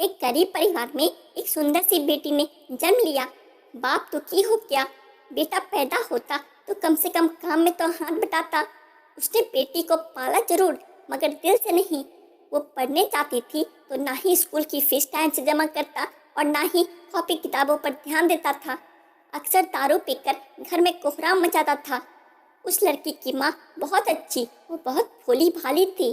एक गरीब परिवार में एक सुंदर सी बेटी ने जन्म लिया। बाप तो की हो क्या, बेटा पैदा होता तो कम से कम काम में तो हाथ बटाता। उसने बेटी को पाला जरूर, मगर दिल से नहीं। वो पढ़ने जाती थी तो ना ही स्कूल की फीस टाइम से जमा करता और ना ही कॉपी किताबों पर ध्यान देता था। अक्सर दारू पीकर घर में कोहराम मचाता था। उस लड़की की माँ बहुत अच्छी, वो बहुत भोली भाली थी।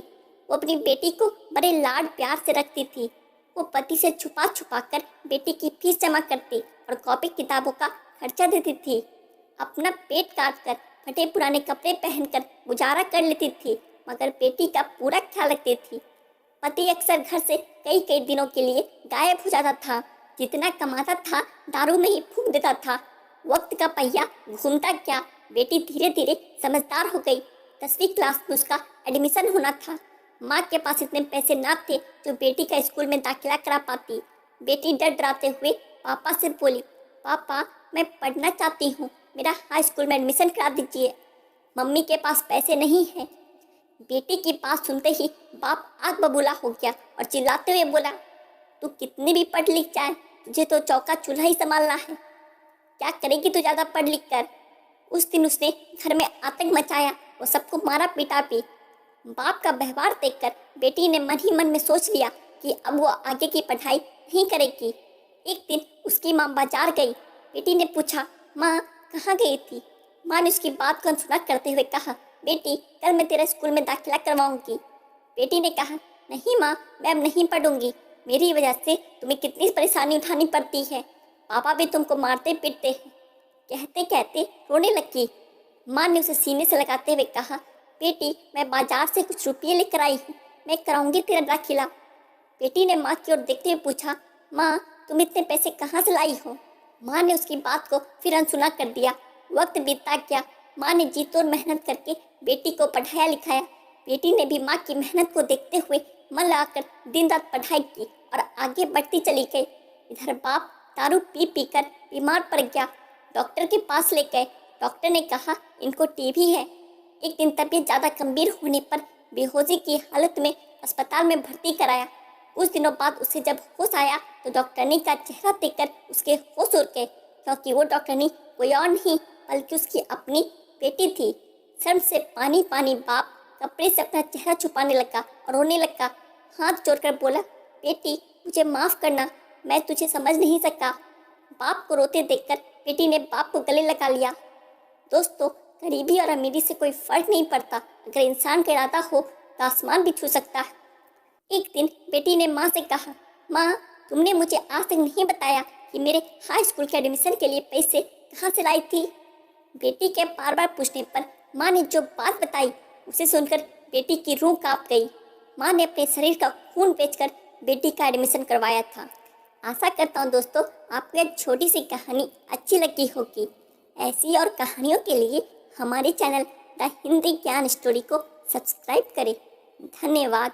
वो अपनी बेटी को बड़े लाड प्यार से रखती थी। वो पति से छुपा छुपा कर बेटी की फीस जमा करती और कॉपी किताबों का खर्चा देती थी। अपना पेट काट कर फटे पुराने कपड़े पहनकर गुजारा कर लेती थी, मगर बेटी का पूरा ख्याल रखती थी। पति अक्सर घर से कई कई दिनों के लिए गायब हो जाता था। जितना कमाता था दारू में ही फूंक देता था। वक्त का पहिया घूमता क्या, बेटी धीरे धीरे समझदार हो गई। 10वीं क्लास में उसका एडमिशन होना था। माँ के पास इतने पैसे ना थे जो बेटी का स्कूल में दाखिला करा पाती। बेटी डर डराते हुए पापा से बोली, पापा मैं पढ़ना चाहती हूँ, मेरा हाई स्कूल में एडमिशन करा दीजिए। मम्मी के पास पैसे नहीं हैं। बेटी की बात सुनते ही बाप आग बबूला हो गया और चिल्लाते हुए बोला, तू कितनी भी पढ़ लिख जाए, तुझे तो चौका चूल्हा ही संभालना है। क्या करेगी तू ज़्यादा पढ़ लिख कर। उस दिन उसने घर में आतंक मचाया, वो सबको मारा पीटा भी। बाप का व्यवहार देखकर बेटी ने मन ही मन में सोच लिया कि अब वो आगे की पढ़ाई नहीं करेगी। एक दिन उसकी माँ बाजार गई। बेटी ने पूछा, माँ कहाँ गई थी। माँ ने उसकी बात को अनसुना करते हुए कहा, बेटी कल मैं तेरा स्कूल में दाखिला करवाऊंगी। बेटी ने कहा, नहीं माँ, मैं अब नहीं पढ़ूंगी। मेरी वजह से तुम्हें कितनी परेशानी उठानी पड़ती है, पापा भी तुमको मारते पीटते हैं। कहते कहते रोने लगी। माँ ने उसे सीने से लगाते हुए कहा, बेटी मैं बाजार से कुछ रुपये लेकर आई हूँ, मैं कराऊंगी तेरा दाखिला। बेटी ने माँ की ओर देखते हुए पूछा, माँ तुम इतने पैसे कहाँ से लाई हो। माँ ने उसकी बात को फिर अनसुना कर दिया। वक्त बीतता गया। माँ ने जी तोड़ मेहनत करके बेटी को पढ़ाया लिखाया। बेटी ने भी माँ की मेहनत को देखते हुए मन लगाकर दिन रात पढ़ाई की और आगे बढ़ती चली गई। इधर बाप दारू पी पी कर बीमार पड़ गया। डॉक्टर के पास ले गए। डॉक्टर ने कहा, इनको टीबी है। एक दिन तबीयत ज़्यादा गंभीर होने पर बेहोशी की हालत में अस्पताल में भर्ती कराया। कुछ दिनों बाद उसे जब होश आया तो डॉक्टरनी का चेहरा देखकर उसके होश उड़ गए, क्योंकि वो डॉक्टरनी कोई और नहीं बल्कि उसकी अपनी बेटी थी। शर्म से पानी पानी बाप कपड़े से अपना चेहरा छुपाने लगा और रोने लगा। हाथ जोड़कर बोला, बेटी मुझे माफ़ करना, मैं तुझे समझ नहीं सका। बाप को रोते देखकर बेटी ने बाप को गले लगा लिया। दोस्तों, गरीबी और अमीरी से कोई फर्क नहीं पड़ता। अगर इंसान का इरादा हो तो आसमान भी छू सकता है। एक दिन बेटी ने माँ से कहा, माँ तुमने मुझे आज तक नहीं बताया कि मेरे हाई स्कूल के एडमिशन के लिए पैसे कहाँ से लाई थी। बेटी के बार बार पूछने पर माँ ने जो बात बताई उसे सुनकर बेटी की रूह कांप गई। माँ ने अपने शरीर का खून बेचकर बेटी का एडमिशन करवाया था। आशा करता हूँ दोस्तों आपको यह छोटी सी कहानी अच्छी लगी होगी। ऐसी और कहानियों के लिए हमारे चैनल द हिंदी ज्ञान स्टोरी को सब्सक्राइब करें। धन्यवाद।